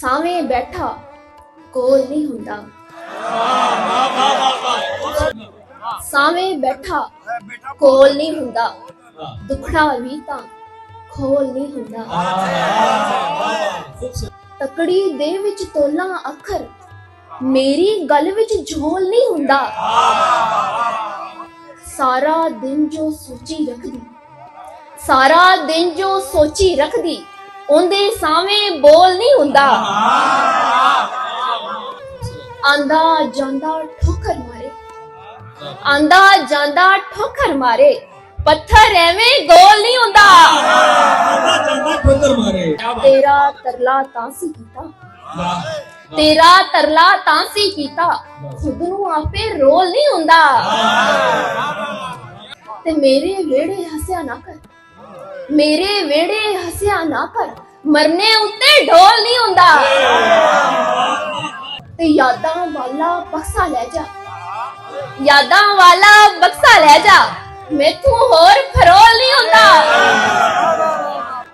ਸਾਵੇਂ ਬੈਠਾ ਕੋਲ ਨਹੀਂ ਹੁੰਦਾ। ਸਾਵੇਂ ਬੈਠਾ ਕੋਲ ਨਹੀਂ ਹੁੰਦਾ, ਦੁਖੜਾ ਵੀ ਤਾਂ ਖੋਲ ਨਹੀਂ ਹੁੰਦਾ। ਤਕੜੀ ਦੇ ਵਿੱਚ ਤੋਲਾਂ ਅੱਖਰ, ਮੇਰੀ ਗੱਲ ਵਿੱਚ ਝੋਲ ਨਹੀਂ ਹੁੰਦਾ। ਸਾਰਾ ਦਿਨ ਜੋ ਸੋਚੀ ਰੱਖਦੀ, ਸਾਰਾ ਦਿਨ ਜੋ ਸੋਚੀ ਰੱਖਦੀ, ਉਹਦੇ ਸਾਵੇਂ ਬੋਲ ਨਹੀਂ ਹੁੰਦਾ। ਆਂਦਾ ਜਾਂਦਾ ਠੋਕਰ ਮਾਰੇ, ਆਂਦਾ ਜਾਂਦਾ ਠੋਕਰ ਮਾਰੇ, ਪੱਥਰ ਐਵੇਂ ਗੋਲ ਨਹੀਂ ਹੁੰਦਾ। ਤੇਰਾ ਤਰਲਾ ਤਾਂ ਸੀ ਕੀਤਾ, ਤੇਰਾ ਤਰਲਾ ਤਾਂ ਸੀ ਕੀਤਾ, ਖੁਦ ਨੂੰ ਆਪੇ ਰੋਲ ਨਹੀਂ ਹੁੰਦਾ। ਤੇ ਮੇਰੇ ਵਿਹੜੇ ਹੱਸਿਆ ਨਾ ਕਰ, ਮੇਰੇ ਵਿਹੜੇ ਹੱਸਿਆ ਨਾ ਕਰ, ਮਰਨੇ ਉੱਤੇ ਢੋਲ ਨਹੀਂ ਹੁੰਦਾ। ਤੇ ਯਾਦਾਂ ਵਾਲਾ ਬਕਸਾ ਲੈ ਜਾ, ਯਾਦਾਂ ਵਾਲਾ ਬਕਸਾ ਲੈ ਜਾ, ਮੈਥੋਂ ਹੋਰ ਫਰੋਲ ਨਹੀਂ ਹੁੰਦਾ।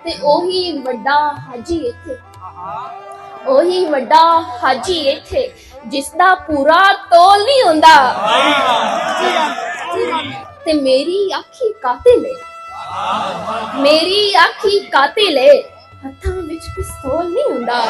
ਤੇ ਉਹੀ ਵੱਡਾ ਹਾਜੀ ਇੱਥੇ, ਉਹੀ ਵੱਡਾ ਹਾਜੀ ਇੱਥੇ, ਜਿਸ ਦਾ ਪੂਰਾ ਤੋਲ ਨਹੀਂ ਹੁੰਦਾ। ਤੇ ਮੇਰੀ ਆਖੀ ਕਾਤਿਲ ਏ, ਮੇਰੀ ਆਖੀ ਕਾਤਿਲ ਏ, ਹੱਥਾਂ ਵਿੱਚ ਪਿਸਤੌਲ ਨਹੀਂ ਹੁੰਦਾ।